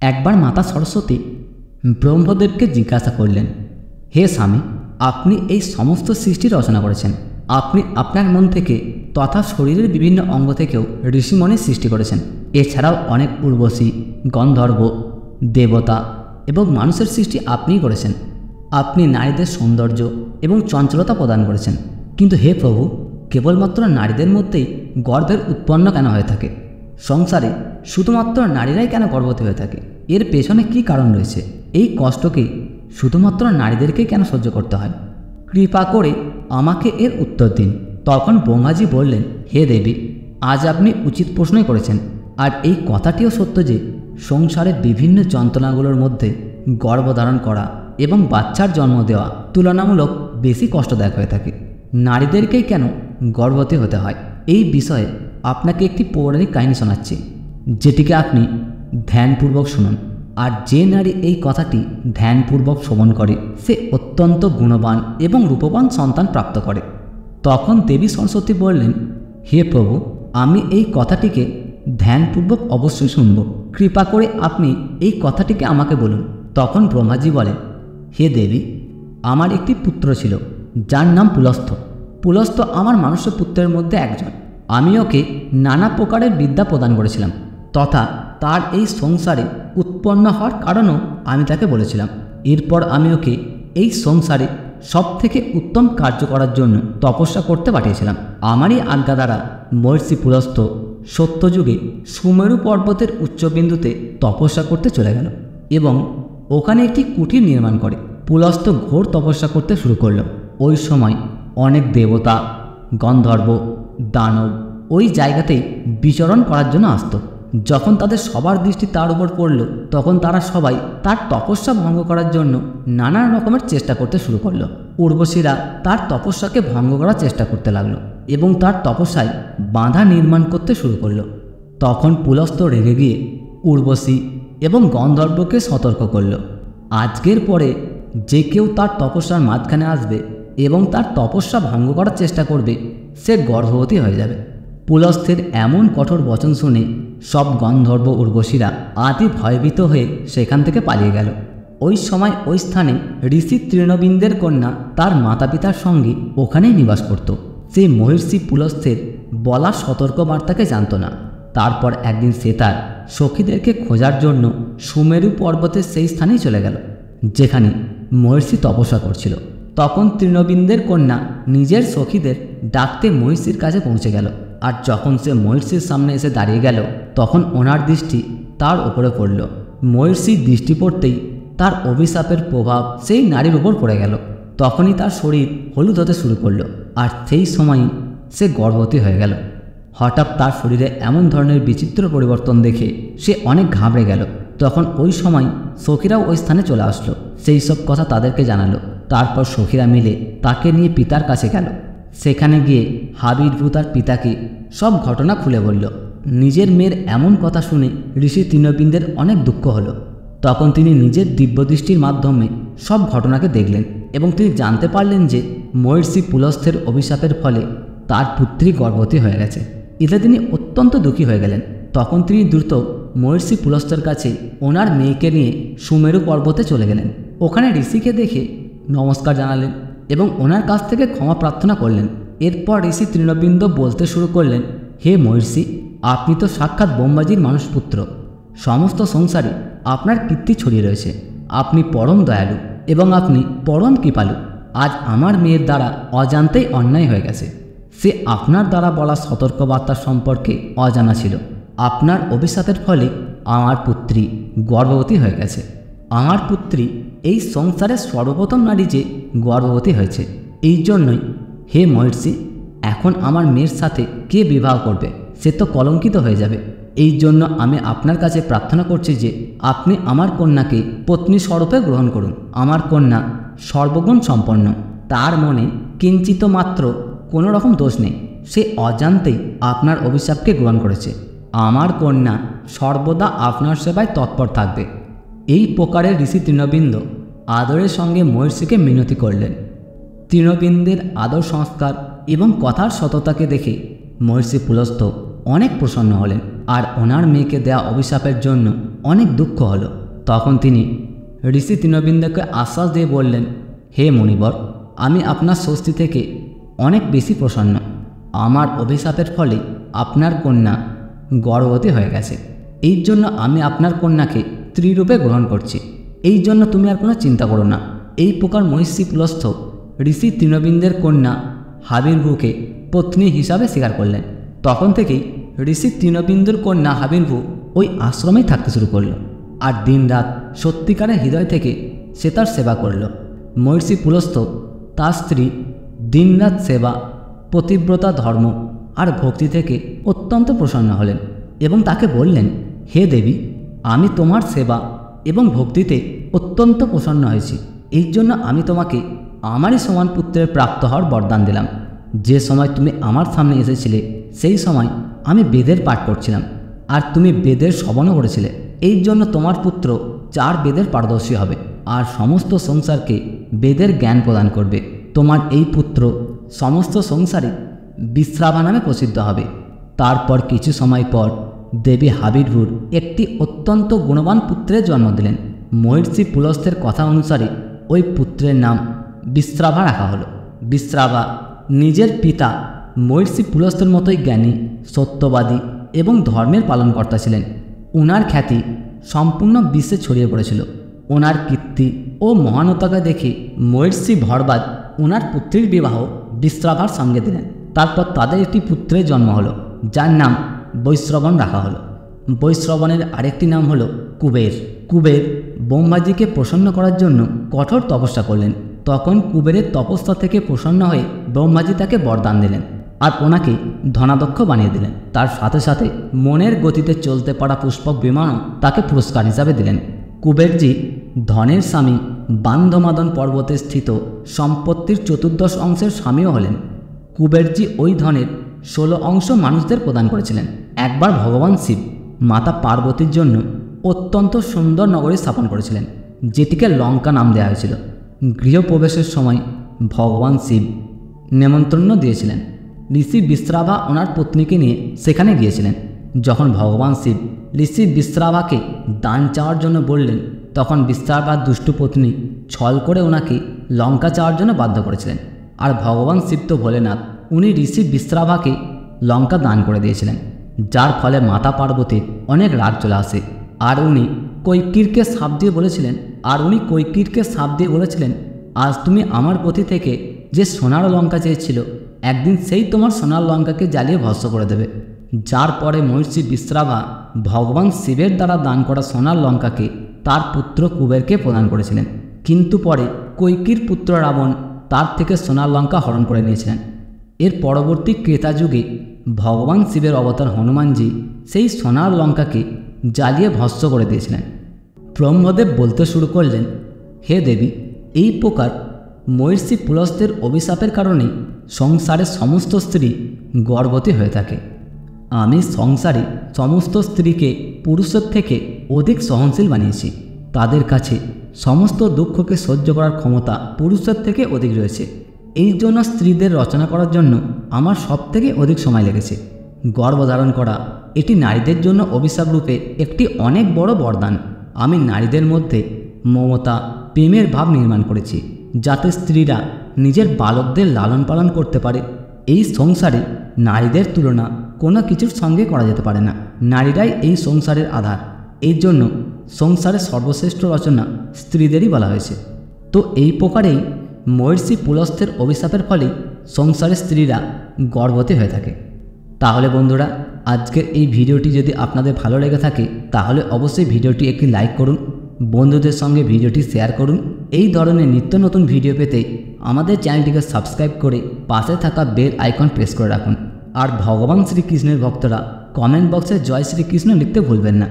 একবার মাতা সরস্বতী ব্রহ্মদেবকে জিজ্ঞাসা করলেন, হে স্বামী, আপনি এই সমস্ত সৃষ্টি রচনা করেছেন। আপনি আপনার মন থেকে তথা শরীরের বিভিন্ন অঙ্গ থেকেও ঋষিমণির সৃষ্টি করেছেন। এছাড়াও অনেক উর্বশী, গন্ধর্ব, দেবতা এবং মানুষের সৃষ্টি আপনিই করেছেন। আপনি নারীদের সৌন্দর্য এবং চঞ্চলতা প্রদান করেছেন। কিন্তু হে প্রভু, কেবলমাত্র নারীদের মধ্যেই গর্ভের উৎপন্ন কেন হয়ে থাকে? সংসারে শুধুমাত্র নারীরাই কেন গর্ভবতী হয়ে থাকে? এর পেছনে কি কারণ রয়েছে? এই কষ্টকে শুধুমাত্র নারীদেরকেই কেন সহ্য করতে হয়? কৃপা করে আমাকে এর উত্তর দিন। তখন ব্রহ্মাজি বললেন, হে দেবী, আজ আপনি উচিত প্রশ্নই করেছেন। আর এই কথাটিও সত্য যে সংসারের বিভিন্ন যন্ত্রণাগুলোর মধ্যে গর্ভধারণ করা এবং বাচ্চার জন্ম দেওয়া তুলনামূলক বেশি কষ্টদায়ক হয়ে থাকে। নারীদেরকেই কেন গর্ভবতী হতে হয়, এই বিষয়ে আপনাকে একটি পৌরাণিক কাহিনী শোনাচ্ছি, যেটিকে আপনি ধ্যানপূর্বক শুনুন। আর যে নারী এই কথাটি ধ্যানপূর্বক শ্রবণ করে সে অত্যন্ত গুণবান এবং রূপবান সন্তান প্রাপ্ত করে। তখন দেবী সরস্বতী বললেন, হে প্রভু, আমি এই কথাটিকে ধ্যানপূর্বক অবশ্যই শুনব। কৃপা করে আপনি এই কথাটিকে আমাকে বলুন। তখন ব্রহ্মাজি বলেন, হে দেবী, আমার একটি পুত্র ছিল যার নাম পুলস্ত্য। পুলস্ত্য আমার মানুষ্য পুত্রের মধ্যে একজন। আমি ওকে নানা প্রকারের বিদ্যা প্রদান করেছিলাম, তথা তার এই সংসারে উৎপন্ন হওয়ার কারণও আমি তাকে বলেছিলাম। এরপর আমি ওকে এই সংসারে সবথেকে উত্তম কার্য করার জন্য তপস্যা করতে পাঠিয়েছিলাম। আমারই আজ্ঞা দ্বারা মহর্ষি পুলস্ত্য সত্যযুগে সুমেরু পর্বতের উচ্চবিন্দুতে তপস্যা করতে চলে গেল এবং ওখানে একটি কুটির নির্মাণ করে পুলস্ত্য ঘোর তপস্যা করতে শুরু করল। ওই সময় অনেক দেবতা, গন্ধর্ব, দানব ওই জায়গাতেই বিচরণ করার জন্য আসত। যখন তাদের সবার দৃষ্টি তার উপর পড়ল, তখন তারা সবাই তার তপস্যা ভঙ্গ করার জন্য নানা রকমের চেষ্টা করতে শুরু করলো। উর্বশীরা তার তপস্যাকে ভঙ্গ করার চেষ্টা করতে লাগলো এবং তার তপস্যায় বাধা নির্মাণ করতে শুরু করলো। তখন পুলস্ত্য রেগে গিয়ে উর্বশী এবং গন্ধর্বকে সতর্ক করল, আজকের পরে যে কেউ তার তপস্যার মাঝখানে আসবে এবং তার তপস্যা ভঙ্গ করার চেষ্টা করবে সে গর্ভবতী হয়ে যাবে। পুলস্ত্যের এমন কঠোর বচন শুনে সব গন্ধর্ব উর্বশীরা আতি ভয়ভীত হয়ে সেখান থেকে পালিয়ে গেল। ওই সময় ওই স্থানে ঋষি তৃণবিন্দের কন্যা তার মাতা পিতার সঙ্গে ওখানেই নিবাস করত। সে মহর্ষি পুলস্ত্যের বলা সতর্কবার্তাকে জানত না। তারপর একদিন সে তার সখীদেরকে খোঁজার জন্য সুমেরু পর্বতের সেই স্থানেই চলে গেল যেখানে মহর্ষি তপস্যা করছিল। তখন তৃণবিন্দের কন্যা নিজের সখীদের ডাকতে মহর্ষির কাছে পৌঁছে গেল। আর যখন সে মহর্ষির সামনে এসে দাঁড়িয়ে গেল, তখন ওনার দৃষ্টি তার ওপরে পড়ল। মহর্ষির দৃষ্টি পড়তেই তার অভিশাপের প্রভাব সেই নারীর উপর পড়ে গেল। তখনই তার শরীর হলুদ হতে শুরু করলো আর সেই সময়ই সে গর্ভবতী হয়ে গেল। হঠাৎ তার শরীরে এমন ধরনের বিচিত্র পরিবর্তন দেখে সে অনেক ঘাবড়ে গেল। তখন ওই সময় সখীরাও ওই স্থানে চলে আসলো, সেই সব কথা তাদেরকে জানালো। তারপর সখীরা মিলে তাকে নিয়ে পিতার কাছে গেল। সেখানে গিয়ে হাবিরভূ তার পিতাকে সব ঘটনা খুলে বলল। নিজের মেয়ের এমন কথা শুনে ঋষি তৃণবিন্দের অনেক দুঃখ হলো। তখন তিনি নিজের দিব্যদৃষ্টির মাধ্যমে সব ঘটনাকে দেখলেন এবং তিনি জানতে পারলেন যে মহর্ষি পুলস্ত্যের অভিশাপের ফলে তার পুত্রী গর্ভবতী হয়ে গেছে। এতে তিনি অত্যন্ত দুঃখী হয়ে গেলেন। তখন তিনি দ্রুত মহর্ষি পুলস্ত্যের কাছে ওনার মেয়েকে নিয়ে সুমেরু পর্বতে চলে গেলেন। ওখানে ঋষিকে দেখে নমস্কার জানালেন এবং ওনার কাছ থেকে ক্ষমা প্রার্থনা করলেন। এরপর ঋষি তৃণবিন্দ বলতে শুরু করলেন, হে মহর্ষি, আপনি তো সাক্ষাৎ ব্রহ্মাজির মানুষপুত্র। সমস্ত সংসারে আপনার কীর্তি ছড়িয়ে রয়েছে। আপনি পরম দয়ালু এবং আপনি পরম কৃপালু। আজ আমার মেয়ের দ্বারা অজান্তেই অন্যায় হয়ে গেছে। সে আপনার দ্বারা বলা সতর্কবার্তা সম্পর্কে অজানা ছিল। আপনার অভিশাপের ফলে আমার পুত্রী গর্ভবতী হয়ে গেছে। আমার পুত্রী এই সংসারের সর্বপ্রথম নারী যে গর্ভবতী হয়েছে। এই জন্যই হে মহর্ষি, এখন আমার মেয়ের সাথে কে বিবাহ করবে? সে তো কলঙ্কিত হয়ে যাবে। এই জন্য আমি আপনার কাছে প্রার্থনা করছি যে আপনি আমার কন্যাকে পত্নী স্বরূপে গ্রহণ করুন। আমার কন্যা সর্বগুণ সম্পন্ন, তার মনে কিঞ্চিত মাত্র কোনো রকম দোষ নেই। সে অজান্তেই আপনার অভিশাপকে গ্রহণ করেছে। আমার কন্যা সর্বদা আপনার সেবায় তৎপর থাকবে। এই প্রকারের ঋষি তৃণবিন্দ আদরের সঙ্গে মহর্ষিকে মিনতি করলেন। তৃণবিন্দের আদর সংস্কার এবং কথার সততাকে দেখে মহর্ষি পুলস্ত্য অনেক প্রসন্ন হলেন আর ওনার মেয়েকে দেয়া অভিশাপের জন্য অনেক দুঃখ হলো। তখন তিনি ঋষি তৃণবিন্দুকে আশ্বাস দিয়ে বললেন, হে মুনিবর, আমি আপনার স্বস্তি থেকে অনেক বেশি প্রসন্ন। আমার অভিশাপের ফলে আপনার কন্যা গর্ভবতী হয়ে গেছে। এই জন্য আমি আপনার কন্যাকে স্ত্রীরূপে গ্রহণ করছি। এই জন্য তুমি আর কোনো চিন্তা করো না। এই প্রকার মহিষী পুলস্থ ঋষি তৃণবিন্দের কন্যা হাবির্ভূকে পত্নী হিসাবে স্বীকার করলেন। তখন থেকেই ঋষি তৃণবিন্দুর কন্যা হাবির্ভূ ওই আশ্রমেই থাকতে শুরু করল, আর দিনরাত সত্যিকারের হৃদয় থেকে সে তার সেবা করল। মহিষী পুলস্থ তার স্ত্রী দিনরাত সেবা, পতিব্রতা ধর্ম আর ভক্তি থেকে অত্যন্ত প্রসন্ন হলেন এবং তাকে বললেন, হে দেবী, আমি তোমার সেবা এবং ভক্তিতে অত্যন্ত প্রসন্ন হয়েছি। এই জন্য আমি তোমাকে আমারই সমান পুত্রের প্রাপ্ত হওয়ার বরদান দিলাম। যে সময় তুমি আমার সামনে এসেছিলে সেই সময় আমি বেদের পাঠ করছিলাম, আর তুমি বেদের শ্রবণও করেছিলে। এই জন্য তোমার পুত্র 4 বেদের পারদর্শী হবে আর সমস্ত সংসারকে বেদের জ্ঞান প্রদান করবে। তোমার এই পুত্র সমস্ত সংসারে বিশ্রাভা নামে প্রসিদ্ধ হবে। তারপর কিছু সময় পর দেবী হাবির্ভূর একটি অত্যন্ত গুণবান পুত্রের জন্ম দিলেন। মহর্ষি পুলস্থের কথা অনুসারে ওই পুত্রের নাম বিশ্রাভা রাখা হলো। বিশ্রাভা নিজের পিতা মহর্ষি পুলস্থের মতোই জ্ঞানী, সত্যবাদী এবং ধর্মের পালনকর্তা ছিলেন। ওনার খ্যাতি সম্পূর্ণ বিশ্বে ছড়িয়ে পড়েছিল। ওনার কীর্তি ও মহানতাকে দেখে মহর্ষি ভরবাদ ওনার পুত্রীর বিবাহ বিশ্রাভার সঙ্গে দিলেন। তারপর তাদের একটি পুত্রের জন্ম হলো, যার নাম বৈশ্রবণ রাখা হলো। বৈশ্রবণের আরেকটি নাম হলো কুবের। কুবের ব্রহ্মাজিকে প্রসন্ন করার জন্য কঠোর তপস্যা করলেন। তখন কুবেরের তপস্যা থেকে প্রসন্ন হয়ে ব্রহ্মাজি তাকে বরদান দিলেন আর ওনাকে ধনাধ্যক্ষ বানিয়ে দিলেন। তার সাথে সাথে মনের গতিতে চলতে পারা পুষ্পক বিমানও তাকে পুরস্কার হিসাবে দিলেন। কুবেরজি ধনের স্বামী বান্ধমাদন পর্বতে স্থিত সম্পত্তির 14 অংশের স্বামীও হলেন। কুবেরজি ওই ধনের 16 অংশ মানুষদের প্রদান করেছিলেন। একবার ভগবান শিব মাতা পার্বতীর জন্য অত্যন্ত সুন্দর নগরী স্থাপন করেছিলেন, যেটিকে লঙ্কা নাম দেওয়া হয়েছিল। গৃহপ্রবেশের সময় ভগবান শিব নেমন্ত্রণ দিয়েছিলেন। ঋষি বিশ্রাভা ওনার পত্নীকে নিয়ে সেখানে গিয়েছিলেন। যখন ভগবান শিব ঋষি বিশ্রাভাকে দান চাওয়ার জন্য বললেন, তখন বিশ্রাভার দুষ্টু পত্নী ছল করে ওনাকে লঙ্কা চাওয়ার জন্য বাধ্য করেছিলেন। আর ভগবান শিব তো ভোলেনাথ, উনি ঋষি বিশ্রাভাকে লঙ্কা দান করে দিয়েছিলেন, যার ফলে মাতা পার্বতীর অনেক রাগ চলে আসে। আর উনি কৈকেয়ীকে শাপ দিয়ে বলেছিলেন, আজ তুমি আমার পতি থেকে যে সোনার লঙ্কা চেয়েছিল, একদিন সেই তোমার সোনার লঙ্কাকে জ্বালিয়ে ভস্ম করে দেবে। যার পরে মহর্ষি বিশ্রাভা ভগবান শিবের দ্বারা দান করা সোনার লঙ্কাকে তার পুত্র কুবেরকে প্রদান করেছিলেন। কিন্তু পরে কৈকেয়ীর পুত্র রাবণ তার থেকে সোনার লঙ্কা হরণ করে নিয়েছিলেন। এর পরবর্তী ক্রেতা যুগে ভগবান শিবের অবতার হনুমানজি সেই সোনার লঙ্কাকে জ্বালিয়ে ভস্ম করে দিয়েছিলেন। ব্রহ্মদেব বলতে শুরু করলেন, হে দেবী, এই প্রকার মহর্ষি পুলস্থের অভিশাপের কারণে সংসারের সমস্ত স্ত্রী গর্ভবতী হয়ে থাকে। আমি সংসারে সমস্ত স্ত্রীকে পুরুষের থেকে অধিক সহনশীল বানিয়েছি। তাদের কাছে সমস্ত দুঃখকে সহ্য করার ক্ষমতা পুরুষের থেকে অধিক রয়েছে। এই জন্য স্ত্রীদের রচনা করার জন্য আমার সবথেকে অধিক সময় লেগেছে। গর্ভধারণ করা এটি নারীদের জন্য অভিশাপ রূপে একটি অনেক বড় বরদান। আমি নারীদের মধ্যে মমতা, প্রেমের ভাব নির্মাণ করেছি, যাতে স্ত্রীরা নিজের বালকদের লালন পালন করতে পারে। এই সংসারে নারীদের তুলনা কোনো কিছুর সঙ্গে করা যেতে পারে না। নারীরাই এই সংসারের আধার। এই জন্য সংসারের সর্বশ্রেষ্ঠ রচনা স্ত্রীদেরই বলা হয়েছে। তো এই প্রকারেই মহর্ষি পুলস্থের অভিশাপের ফলে সংসারের স্ত্রীরা গর্ভবতী হয়ে থাকে। তাহলে বন্ধুরা, আজকের এই ভিডিওটি যদি আপনাদের ভালো লেগে থাকে তাহলে অবশ্যই ভিডিওটি একটি লাইক করুন, বন্ধুদের সঙ্গে ভিডিওটি শেয়ার করুন। এই ধরনের নিত্য নতুন ভিডিও পেতে আমাদের চ্যানেলটিকে সাবস্ক্রাইব করে পাশে থাকা বেল আইকন প্রেস করে রাখুন। আর ভগবান শ্রীকৃষ্ণের ভক্তরা কমেন্ট বক্সে জয় শ্রীকৃষ্ণ লিখতে ভুলবেন না।